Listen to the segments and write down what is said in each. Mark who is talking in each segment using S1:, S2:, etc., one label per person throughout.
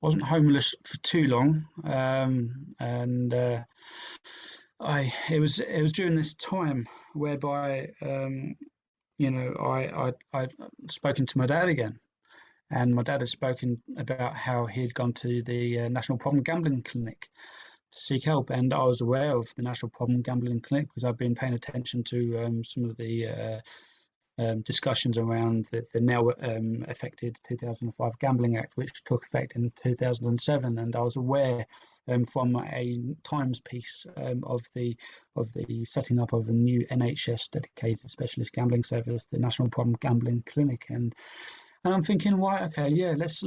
S1: wasn't homeless for too long, and I it was during this time whereby I'd spoken to my dad again, and my dad had spoken about how he had gone to the National Problem Gambling Clinic to seek help, and I was aware of the National Problem Gambling Clinic because I've been paying attention to some of the discussions around the now affected 2005 Gambling Act, which took effect in 2007, and I was aware from a Times piece of the setting up of a new NHS dedicated specialist gambling service, the National Problem Gambling Clinic, and I'm thinking, right, okay, yeah, let's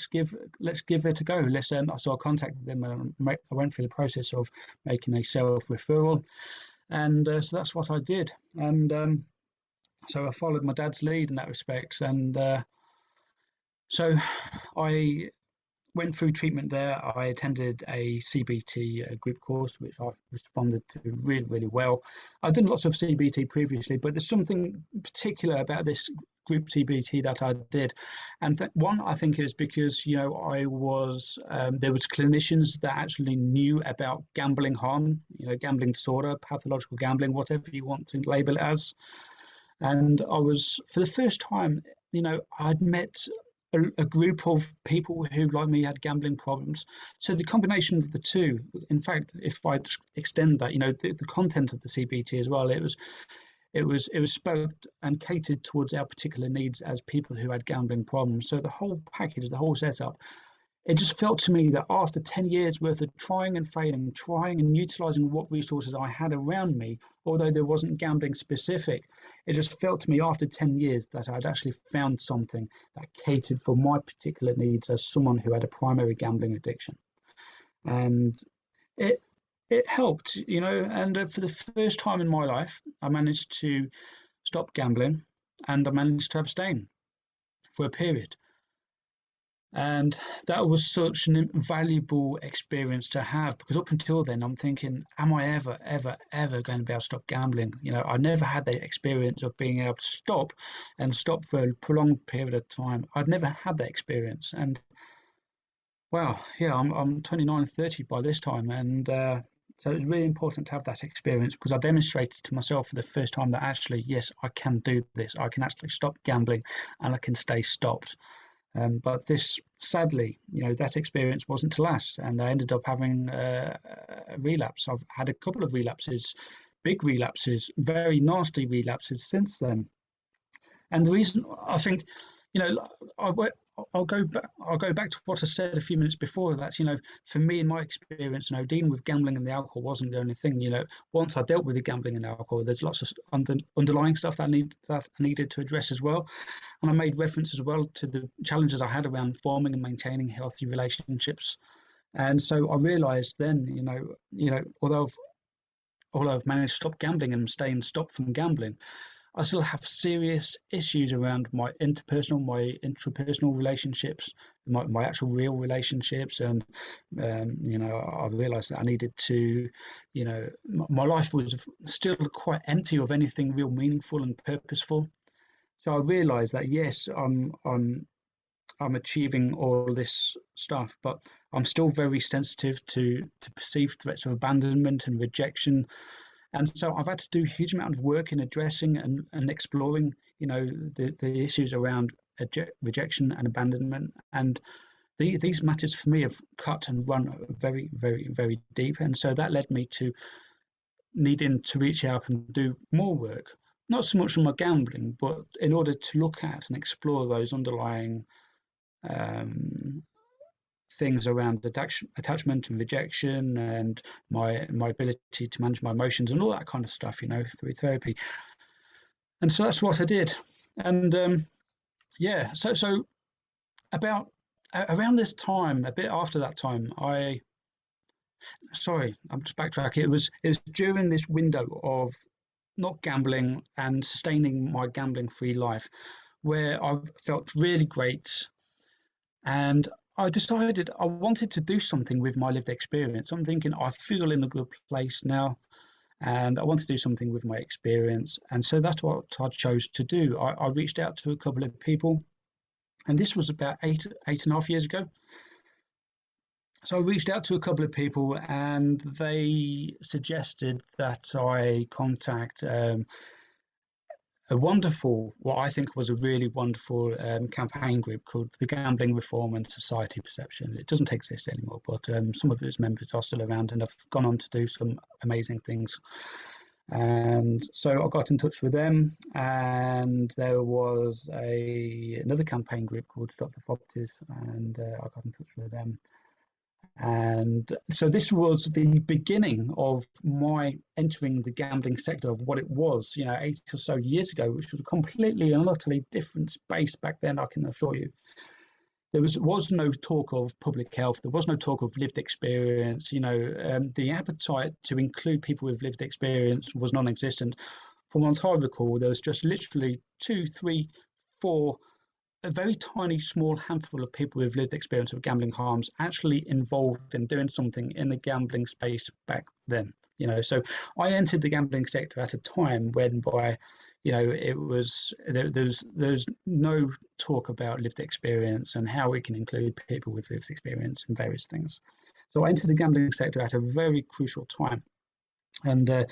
S1: give it a go. So I contacted them and I went through the process of making a self referral, and so that's what I did, and so I followed my dad's lead in that respect, and so I went through treatment there. I attended a CBT group course, which I responded to really, really well. I've done lots of CBT previously, but there's something particular about this group CBT that I did. And one, I think, is because, I was, there was clinicians that actually knew about gambling harm, gambling disorder, pathological gambling, whatever you want to label it as. And I was, for the first time, I'd met a group of people who, like me, had gambling problems. So the combination of the two, in fact, if I extend that, the content of the CBT as well, it was spoke and catered towards our particular needs as people who had gambling problems. So the whole package, the whole setup, it just felt to me that after 10 years worth of trying and failing, trying and utilizing what resources I had around me, although there wasn't gambling specific, it just felt to me after 10 years that I'd actually found something that catered for my particular needs as someone who had a primary gambling addiction. And it helped, and for the first time in my life, I managed to stop gambling and I managed to abstain for a period. And that was such an invaluable experience to have, because up until then, I'm thinking, am I ever, ever, ever going to be able to stop gambling? I never had the experience of being able to stop and stop for a prolonged period of time. I'd never had that experience. And well, yeah, I'm 29, 30 by this time. And so it's really important to have that experience, because I demonstrated to myself for the first time that actually, yes, I can do this. I can actually stop gambling and I can stay stopped. But this, sadly, that experience wasn't to last, and I ended up having a relapse. I've had a couple of relapses, big relapses, very nasty relapses since then. And the reason I think, I, I'll go back to what I said a few minutes before. That for me, in my experience, dealing with gambling and the alcohol wasn't the only thing. Once I dealt with the gambling and alcohol, there's lots of underlying stuff that I needed to address as well. And I made reference as well to the challenges I had around forming and maintaining healthy relationships. And so I realised then, although I've managed to stop gambling and staying stopped from gambling, I still have serious issues around my interpersonal, my intrapersonal relationships, my actual real relationships. And, I realized that I needed to, my life was still quite empty of anything real meaningful and purposeful. So I realized that, yes, I'm achieving all this stuff, but I'm still very sensitive to perceived threats of abandonment and rejection. And so I've had to do a huge amount of work in addressing and exploring, the issues around rejection and abandonment. And these matters for me have cut and run very, very, very deep. And so that led me to needing to reach out and do more work, not so much on my gambling, but in order to look at and explore those underlying things around attachment and rejection, and my ability to manage my emotions and all that kind of stuff, through therapy. And so that's what I did. And yeah, so about around this time, a bit after that time, I'm just backtracking. It was during this window of not gambling and sustaining my gambling-free life where I felt really great, and I decided I wanted to do something with my lived experience. I'm thinking I feel in a good place now, and I want to do something with my experience. And so that's what I chose to do. I reached out to a couple of people And this was about 8.5 years ago. So I reached out to a couple of people, and they suggested that I contact a wonderful, what I think was a really wonderful campaign group called the Gambling Reform and Society Perception. It doesn't exist anymore, but some of its members are still around and have gone on to do some amazing things. And so I got in touch with them, and there was another campaign group called Stop the Properties, and I got in touch with them. And so this was the beginning of my entering the gambling sector, of what it was, 8 or so years ago, which was a completely and utterly different space back then, I can assure you. There was no talk of public health. There was no talk of lived experience. The appetite to include people with lived experience was non-existent. From what I recall, there was just literally two, three, four, a very tiny, small handful of people with lived experience of gambling harms actually involved in doing something in the gambling space back then. So I entered the gambling sector at a time whereby, it was there's no talk about lived experience and how we can include people with lived experience in various things. So I entered the gambling sector at a very crucial time, and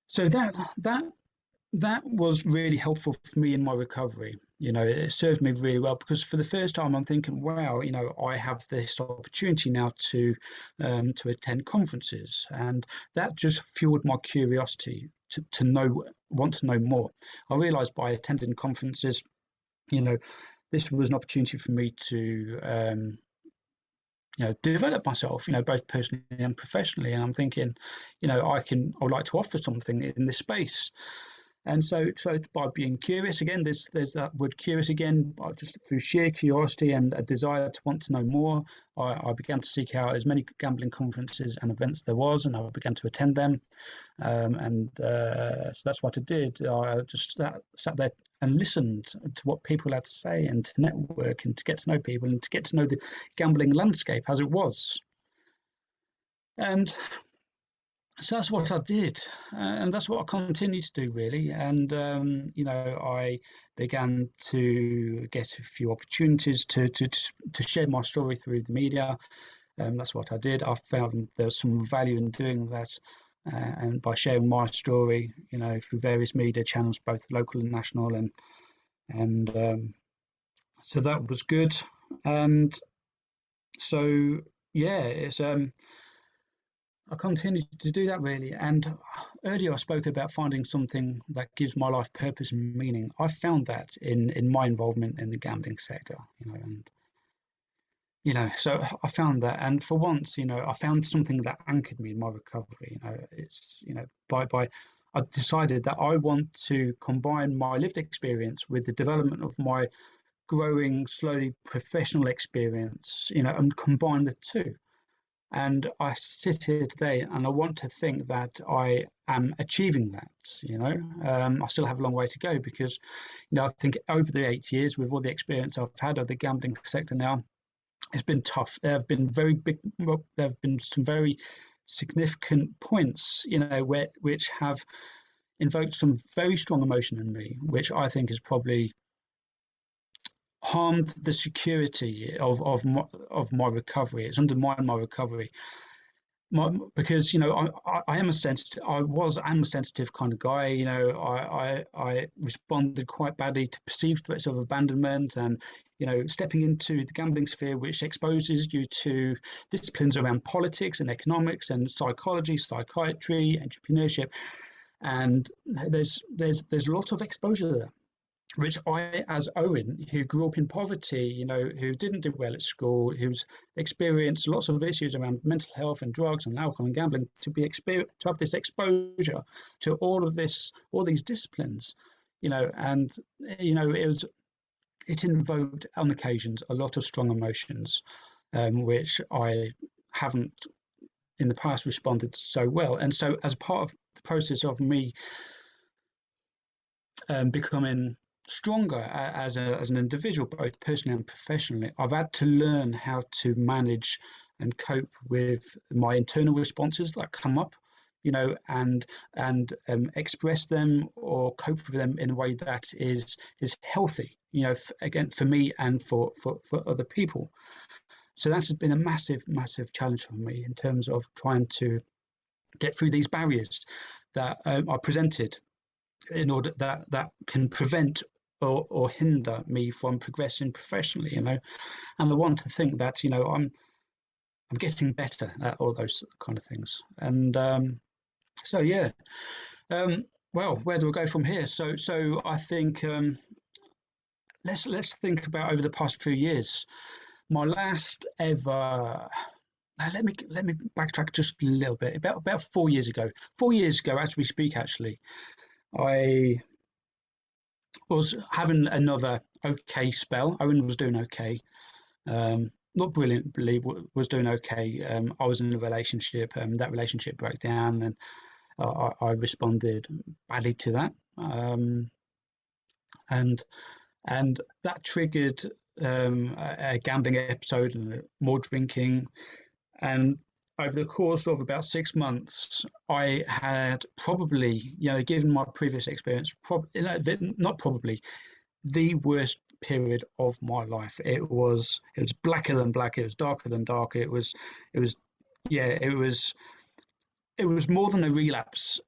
S1: so that was really helpful for me in my recovery. It served me really well, because for the first time I'm thinking, wow, I have this opportunity now to attend conferences, and that just fueled my curiosity to want to know more. I realized by attending conferences, this was an opportunity for me to develop myself, both personally and professionally. And I'm thinking, I would like to offer something in this space. And so by being curious, again, there's that word curious again, just through sheer curiosity and a desire to want to know more, I began to seek out as many gambling conferences and events there was, and I began to attend them. So that's what I did. I just sat there and listened to what people had to say, and to network, and to get to know people, and to get to know the gambling landscape as it was. And so that's what I did, and that's what I continue to do, really. And I began to get a few opportunities to share my story through the media. That's what I did. I found there's some value in doing that, and by sharing my story, through various media channels, both local and national, and so that was good. And so it's I continue to do that, really. And earlier I spoke about finding something that gives my life purpose and meaning. I found that in my involvement in the gambling sector, so I found that, and for once, I found something that anchored me in my recovery. It's by I decided that I want to combine my lived experience with the development of my growing, slowly professional experience, and combine the two. And I sit here today, and I want to think that I am achieving that. I still have a long way to go, because I think over the 8 years, with all the experience I've had of the gambling sector now, it's been tough. There have been some very significant points, which have invoked some very strong emotion in me, which I think has probably harmed the security of my recovery. It's undermined my recovery. Because I am a sensitive. I'm a sensitive kind of guy. I responded quite badly to perceived threats of abandonment, and stepping into the gambling sphere, which exposes you to disciplines around politics and economics and psychology, psychiatry, entrepreneurship, and there's a lot of exposure there, which I, as Owen, who grew up in poverty, who didn't do well at school, who's experienced lots of issues around mental health and drugs and alcohol and gambling, to have this exposure to all these disciplines, and it invoked on occasions a lot of strong emotions, which I haven't in the past responded so well. And so, as part of the process of me becoming stronger as an individual, both personally and professionally, I've had to learn how to manage and cope with my internal responses that come up, and express them or cope with them in a way that is healthy, again, for me and for other people. So that's been a massive challenge for me in terms of trying to get through these barriers that are presented in order that can prevent or hinder me from progressing professionally. And I want to think that I'm getting better at all those kind of things. And so yeah, well, where do I go from here? So I think let's think about over the past few years. My last ever let me backtrack just a little bit. About 4 years ago. 4 years ago, as we speak, actually, I was having another okay spell. Owen was doing okay. Not brilliantly, was doing okay. I was in a relationship. That relationship broke down, and I responded badly to that. And and that triggered a gambling episode and more drinking. And over the course of about 6 months, I had probably, given my previous experience, not probably, the worst period of my life. It was blacker than black. It was darker than dark. It was yeah. It was more than a relapse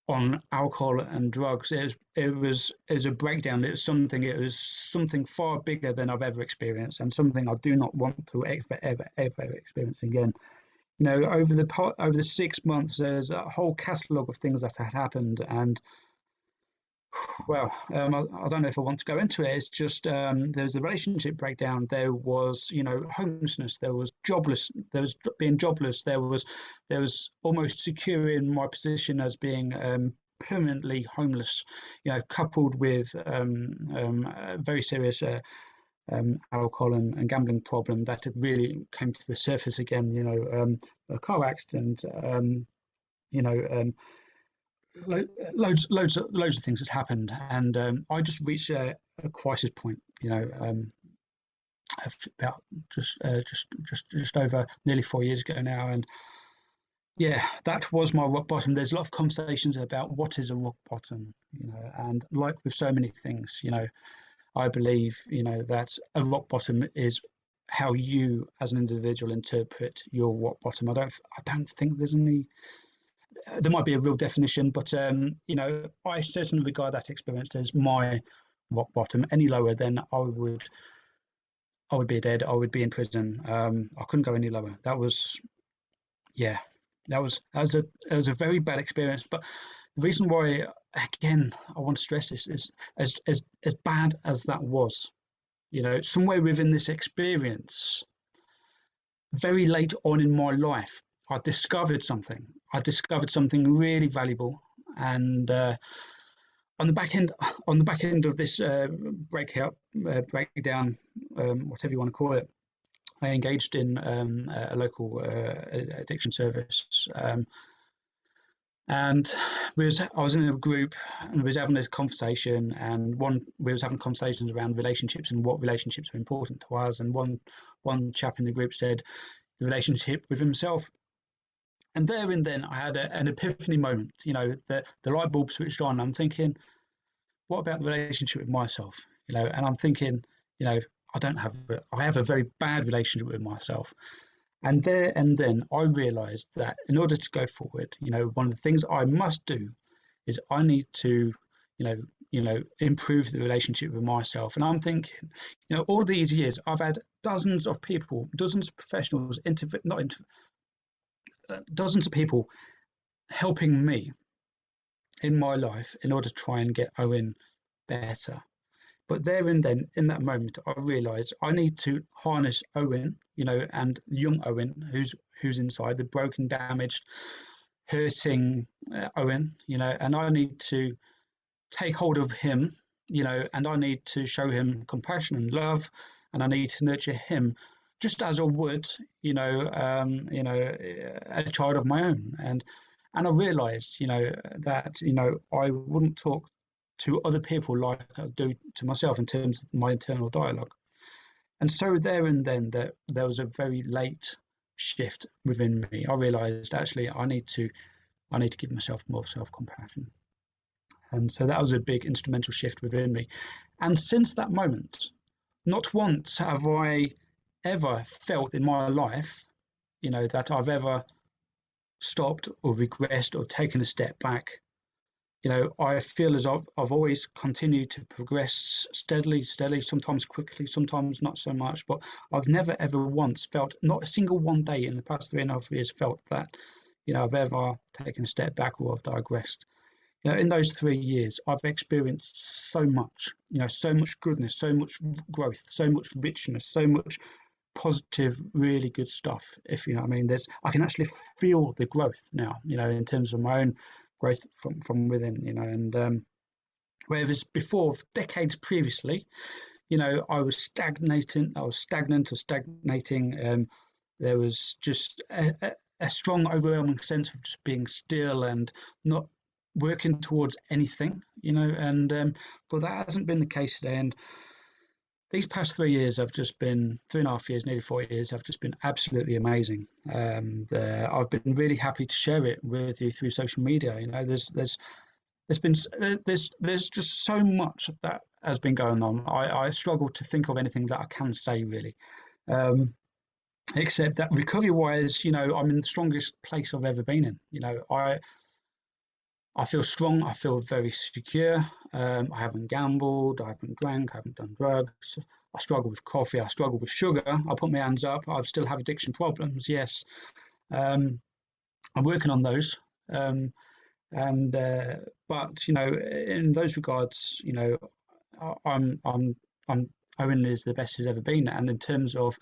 S1: on alcohol and drugs. It was a breakdown. It was something far bigger than I've ever experienced, and something I do not want to ever experience again. Over the 6 months, there's a whole catalogue of things that had happened, and well, I don't know if I want to go into it. It's just there was a relationship breakdown. There was, homelessness. There was jobless. There was being jobless. There was almost securing my position as being permanently homeless. Coupled with a very serious alcohol and gambling problem that had really came to the surface again. A car accident. You know. Loads of things had happened, and I just reached a crisis point. About just over nearly 4 years ago now, and yeah, that was my rock bottom. There's a lot of conversations about what is a rock bottom, and like with so many things, I believe, that a rock bottom is how you as an individual interpret your rock bottom. I don't think there's any. There might be a real definition, but I certainly regard that experience as my rock bottom. Any lower, then I would be dead. I would be in prison. I couldn't go any lower. That was, yeah, that was a very bad experience. But the reason why, again, I want to stress this is as bad as that was, somewhere within this experience, very late on in my life, I discovered something. I discovered something really valuable, and on the back end, of this breakdown, whatever you want to call it, I engaged in a local addiction service, and I was in a group, and we was having a conversation, and we was having conversations around relationships and what relationships are important to us, and one chap in the group said the relationship with himself. And there and then I had an epiphany moment, the light bulb switched on. I'm thinking, what about the relationship with myself? And I'm thinking, I have a very bad relationship with myself. And there and then I realized that in order to go forward, one of the things I must do is I need to, improve the relationship with myself. And I'm thinking, all these years I've had dozens of people, dozens of professionals, dozens of people helping me in my life in order to try and get Owen better. But there and then, in that moment, I realised I need to harness Owen, and young Owen, who's inside, the broken, damaged, hurting Owen, and I need to take hold of him, and I need to show him compassion and love, and I need to nurture him just as I would, a child of my own. And I realised, that I wouldn't talk to other people like I do to myself in terms of my internal dialogue. And so there and then there was a very late shift within me. I realised actually I need to give myself more self-compassion. And so that was a big instrumental shift within me. And since that moment, not once have I ever felt in my life, that I've ever stopped or regressed or taken a step back. I feel as I've always continued to progress steadily, sometimes quickly, sometimes not so much, but I've never ever once felt, not a single one day in the past 3.5 years, felt that, I've ever taken a step back or I've digressed. In those 3 years, I've experienced so much, so much goodness, so much growth, so much richness, so much positive, really good stuff. If you know what I mean, I can actually feel the growth now, in terms of my own growth from within, and whereas before, decades previously, I was stagnant or stagnating. There was just a strong, overwhelming sense of just being still and not working towards anything, and but that hasn't been the case today. And these past 3 years have just been 3.5 years, nearly 4 years, have just been absolutely amazing. I've been really happy to share it with you through social media. There's just so much that has been going on. I struggle to think of anything that I can say really, except that recovery wise, I'm in the strongest place I've ever been in. I feel strong. I feel very secure. I haven't gambled. I haven't drank. I haven't done drugs. I struggle with coffee. I struggle with sugar. I put my hands up. I still have addiction problems. Yes, I'm working on those. And but in those regards, I'm Owen is the best he's ever been. And in terms of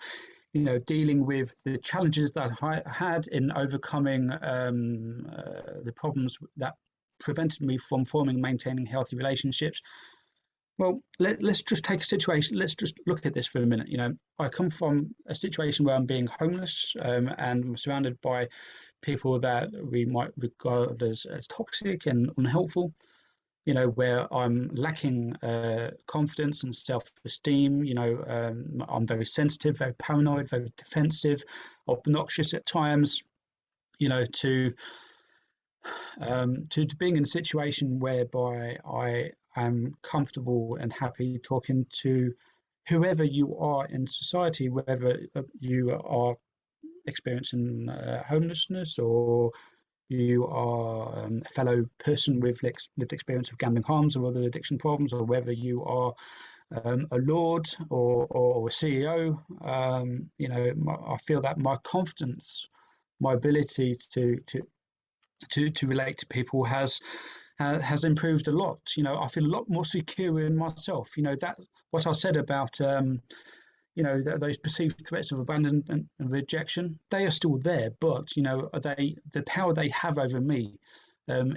S1: dealing with the challenges that I had in overcoming the problems that prevented me from forming and maintaining healthy relationships. Well, let's just take a situation. Let's just look at this for a minute. I come from a situation where I'm being homeless, and I'm surrounded by people that we might regard as toxic and unhelpful. Where I'm lacking confidence and self-esteem. I'm very sensitive, very paranoid, very defensive, obnoxious at times. To being in a situation whereby I am comfortable and happy talking to whoever you are in society, whether you are experiencing homelessness or you are a fellow person with lived experience of gambling harms or other addiction problems, or whether you are a lord or a CEO. I feel that my confidence, my ability to relate to people has improved a lot. I feel a lot more secure in myself. That what I said about those perceived threats of abandonment and rejection, they are still there, but the power they have over me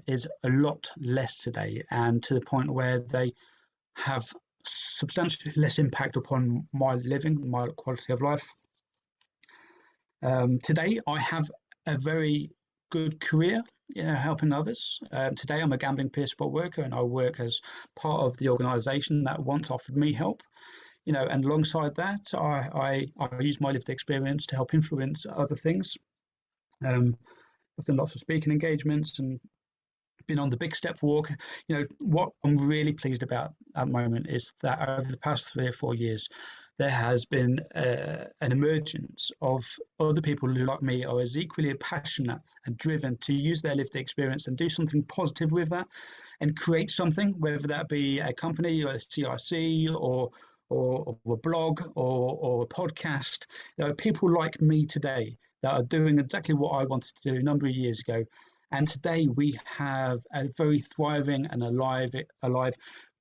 S1: is a lot less today, and to the point where they have substantially less impact upon my living, my quality of life. Today I have a very good career, helping others. Today I'm a gambling peer support worker, and I work as part of the organisation that once offered me help. And alongside that, I use my lived experience to help influence other things. I've done lots of speaking engagements and been on the Big Step Walk. What I'm really pleased about at the moment is that over the past 3 or 4 years, there has been an emergence of other people who, like me, are as equally passionate and driven to use their lived experience and do something positive with that and create something, whether that be a company or a CIC or a blog or a podcast. There are people like me today that are doing exactly what I wanted to do a number of years ago. And today we have a very thriving and alive,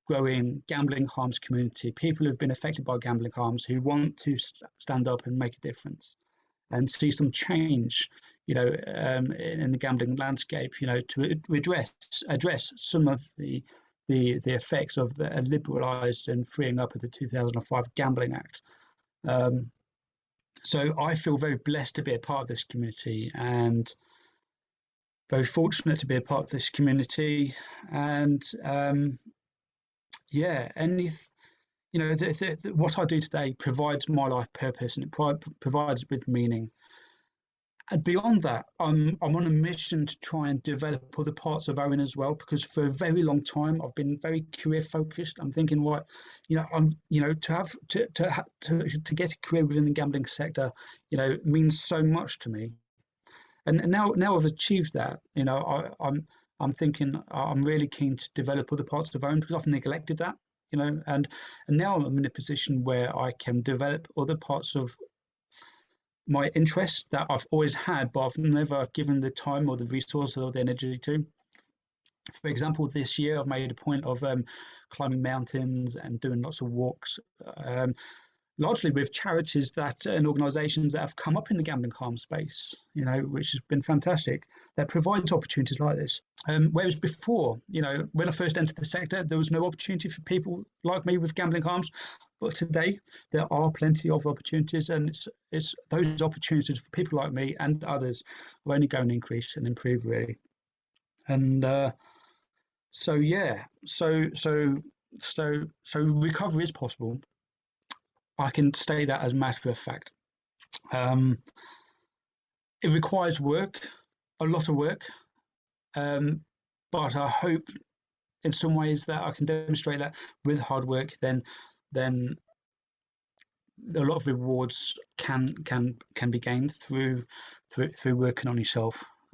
S1: growing gambling harms community. People who've been affected by gambling harms who want to stand up and make a difference and see some change, in the gambling landscape, to address some of the effects of the liberalised and freeing up of the 2005 Gambling Act. So I feel very blessed to be a part of this community and very fortunate to be a part of this community. And what I do today provides my life purpose, and it provides with meaning. And beyond that, I'm on a mission to try and develop other parts of Owen as well, because for a very long time I've been very career focused. I'm thinking, what, to have to get a career within the gambling sector, means so much to me. And now I've achieved that. I'm thinking I'm really keen to develop other parts of Owen because I've neglected that. And now I'm in a position where I can develop other parts of my interests that I've always had, but I've never given the time or the resources or the energy to. For example, this year I've made a point of climbing mountains and doing lots of walks, um, largely with charities that and organisations that have come up in the gambling harm space, which has been fantastic. That provides opportunities like this. Whereas before, when I first entered the sector, there was no opportunity for people like me with gambling harms. But today, there are plenty of opportunities, and it's those opportunities for people like me and others will only go and increase and improve really. And so yeah, so recovery is possible. I can say that as a matter of fact. Um, it requires work, a lot of work, um, but I hope in some ways that I can demonstrate that with hard work, then a lot of rewards can be gained through working on yourself.